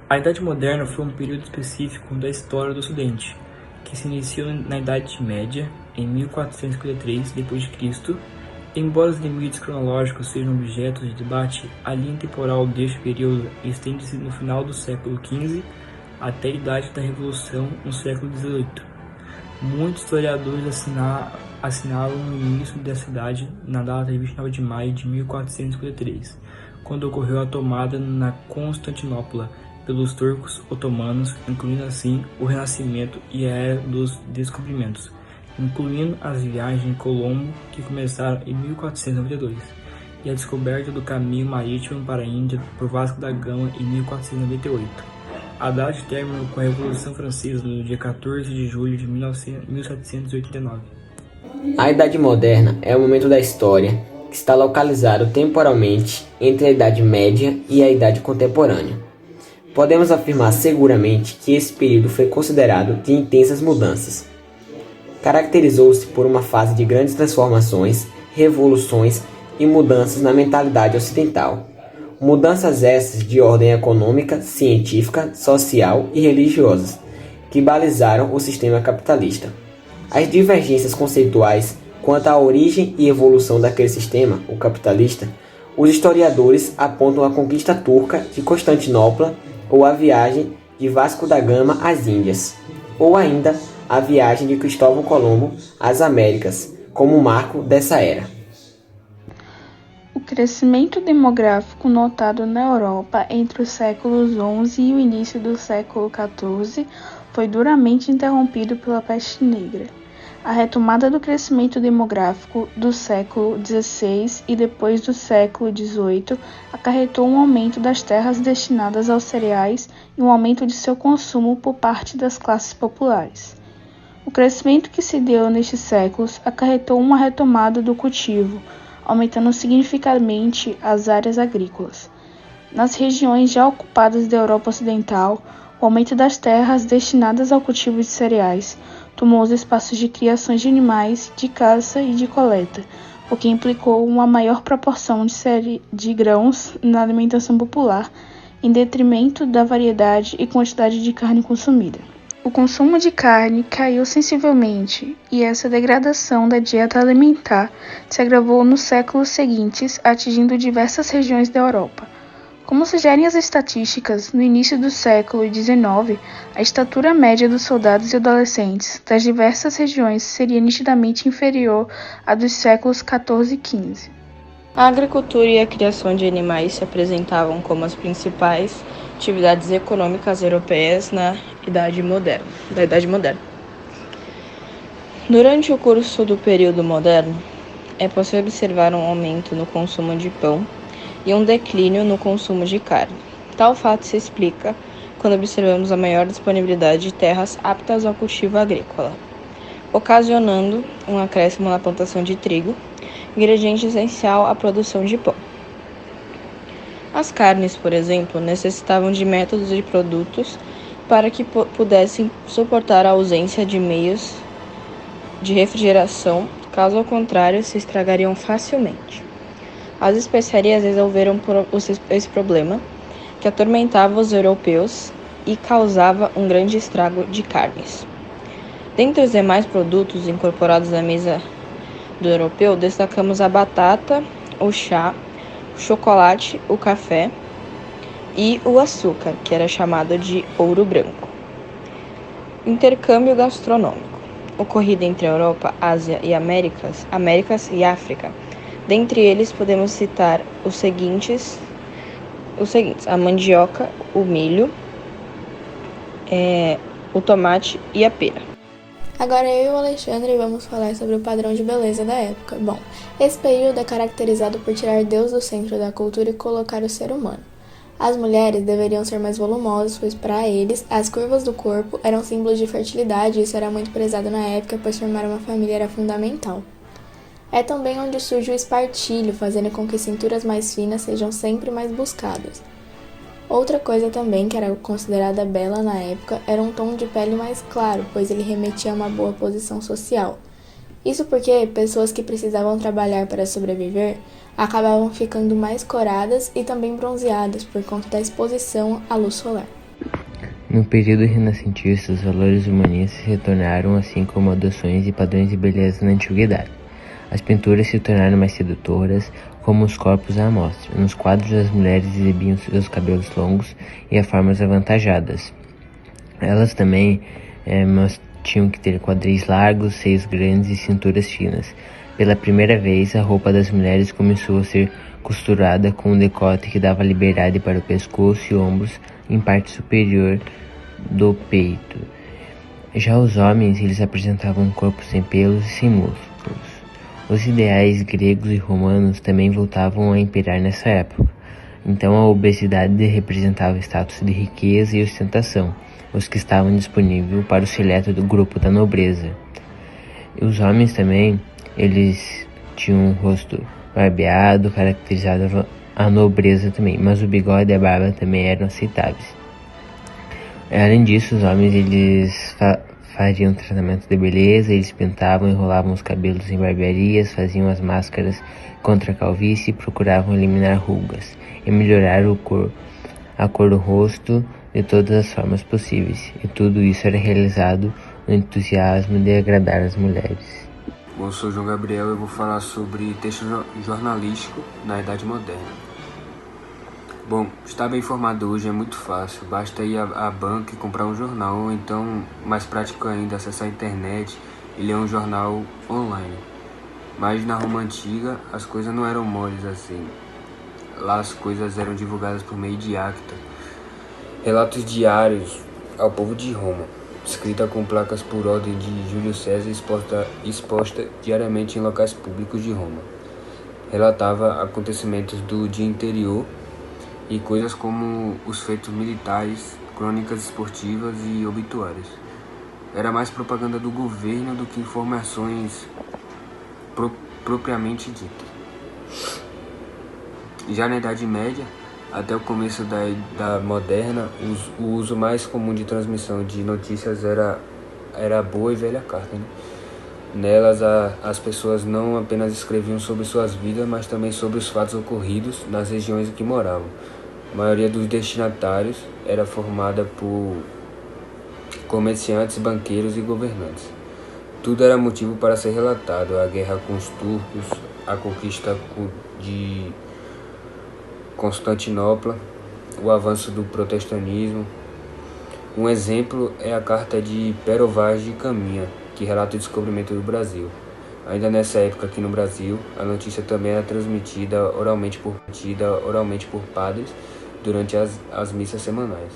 A Idade Moderna foi um período específico da história do Ocidente, que se iniciou na Idade Média, em 1453 d.C. Embora os limites cronológicos sejam objetos de debate, a linha temporal deste período estende-se no final do século XV até a Idade da Revolução, no século XVIII. Muitos historiadores assinalam o início dessa idade na data de 29 de maio de 1453, quando ocorreu a tomada na Constantinopla pelos turcos otomanos, incluindo assim o Renascimento e a Era dos Descobrimentos, incluindo as viagens de Colombo, que começaram em 1492, e a descoberta do caminho marítimo para a Índia por Vasco da Gama em 1498. A data terminou com a Revolução Francesa no dia 14 de julho de 1789. A Idade Moderna é o momento da história que está localizado temporalmente entre a Idade Média e a Idade Contemporânea. Podemos afirmar seguramente que esse período foi considerado de intensas mudanças. Caracterizou-se por uma fase de grandes transformações, revoluções e mudanças na mentalidade ocidental. Mudanças essas de ordem econômica, científica, social e religiosas, que balizaram o sistema capitalista. As divergências conceituais quanto à origem e evolução daquele sistema, o capitalista, os historiadores apontam a conquista turca de Constantinopla ou a viagem de Vasco da Gama às Índias, ou ainda a viagem de Cristóvão Colombo às Américas, como marco dessa era. O crescimento demográfico notado na Europa entre os séculos XI e o início do século XIV foi duramente interrompido pela peste negra. A retomada do crescimento demográfico do século XVI e depois do século XVIII acarretou um aumento das terras destinadas aos cereais e um aumento de seu consumo por parte das classes populares. O crescimento que se deu nestes séculos acarretou uma retomada do cultivo, aumentando significativamente as áreas agrícolas. Nas regiões já ocupadas da Europa Ocidental, o aumento das terras destinadas ao cultivo de cereais tomou os espaços de criações de animais, de caça e de coleta, o que implicou uma maior proporção de grãos na alimentação popular, em detrimento da variedade e quantidade de carne consumida. O consumo de carne caiu sensivelmente e essa degradação da dieta alimentar se agravou nos séculos seguintes, atingindo diversas regiões da Europa. Como sugerem as estatísticas, no início do século XIX, a estatura média dos soldados e adolescentes das diversas regiões seria nitidamente inferior à dos séculos XIV e XV. A agricultura e a criação de animais se apresentavam como as principais atividades econômicas europeias da Idade Moderna. Durante o curso do período moderno, é possível observar um aumento no consumo de pão e um declínio no consumo de carne. Tal fato se explica quando observamos a maior disponibilidade de terras aptas ao cultivo agrícola, ocasionando um acréscimo na plantação de trigo, ingrediente essencial à produção de pão. As carnes, por exemplo, necessitavam de métodos e produtos para que pudessem suportar a ausência de meios de refrigeração, caso ao contrário, se estragariam facilmente. As especiarias resolveram esse problema, que atormentava os europeus e causava um grande estrago de carnes. Dentre os demais produtos incorporados à mesa do europeu, destacamos a batata, o chá, o chocolate, o café e o açúcar, que era chamado de ouro branco. Intercâmbio gastronômico, ocorrido entre a Europa, Ásia e Américas e África. Dentre eles podemos citar os seguintes: a mandioca, o milho, o tomate e a pera. Agora eu e o Alexandre vamos falar sobre o padrão de beleza da época. Bom, esse período é caracterizado por tirar Deus do centro da cultura e colocar o ser humano. As mulheres deveriam ser mais volumosas, pois para eles, as curvas do corpo eram símbolos de fertilidade e isso era muito prezado na época, pois formar uma família era fundamental. É também onde surge o espartilho, fazendo com que cinturas mais finas sejam sempre mais buscadas. Outra coisa também que era considerada bela na época era um tom de pele mais claro, pois ele remetia a uma boa posição social. Isso porque pessoas que precisavam trabalhar para sobreviver acabavam ficando mais coradas e também bronzeadas por conta da exposição à luz solar. No período renascentista, os valores humanistas retornaram, assim como adoções e padrões de beleza na antiguidade. As pinturas se tornaram mais sedutoras, como os corpos à amostra. Nos quadros, as mulheres exibiam seus cabelos longos e as formas avantajadas. Elas também tinham que ter quadris largos, seios grandes e cinturas finas. Pela primeira vez, a roupa das mulheres começou a ser costurada com um decote que dava liberdade para o pescoço e ombros em parte superior do peito. Já os homens, eles apresentavam um corpo sem pelos e sem músculos. Os ideais gregos e romanos também voltavam a imperar nessa época. Então a obesidade representava status de riqueza e ostentação, os que estavam disponíveis para o seleto do grupo da nobreza. E os homens também, eles tinham um rosto barbeado, caracterizado a nobreza também, mas o bigode e a barba também eram aceitáveis. Além disso, os homens eles faziam tratamento de beleza, eles pintavam e enrolavam os cabelos em barbearias, faziam as máscaras contra a calvície e procuravam eliminar rugas e melhorar a cor do rosto de todas as formas possíveis. E tudo isso era realizado no entusiasmo de agradar as mulheres. Bom, eu sou João Gabriel e eu vou falar sobre texto jornalístico na Idade Moderna. Bom, estar bem informado hoje é muito fácil, basta ir à banca e comprar um jornal, ou então, mais prático ainda, acessar a internet e ler um jornal online. Mas na Roma Antiga, as coisas não eram moles assim. Lá as coisas eram divulgadas por meio de acta, relatos diários ao povo de Roma, escrita com placas por ordem de Júlio César exposta diariamente em locais públicos de Roma. Relatava acontecimentos do dia anterior e coisas como os feitos militares, crônicas esportivas e obituários. Era mais propaganda do governo do que informações propriamente ditas. Já na Idade Média, até o começo da Idade Moderna, o uso mais comum de transmissão de notícias era a boa e velha carta, né? Nelas, as pessoas não apenas escreviam sobre suas vidas, mas também sobre os fatos ocorridos nas regiões em que moravam. A maioria dos destinatários era formada por comerciantes, banqueiros e governantes. Tudo era motivo para ser relatado: a guerra com os turcos, a conquista de Constantinopla, o avanço do protestantismo. Um exemplo é a carta de Pero Vaz de Caminha, que relata o descobrimento do Brasil. Ainda nessa época aqui no Brasil, a notícia também era transmitida oralmente por padres durante as missas semanais.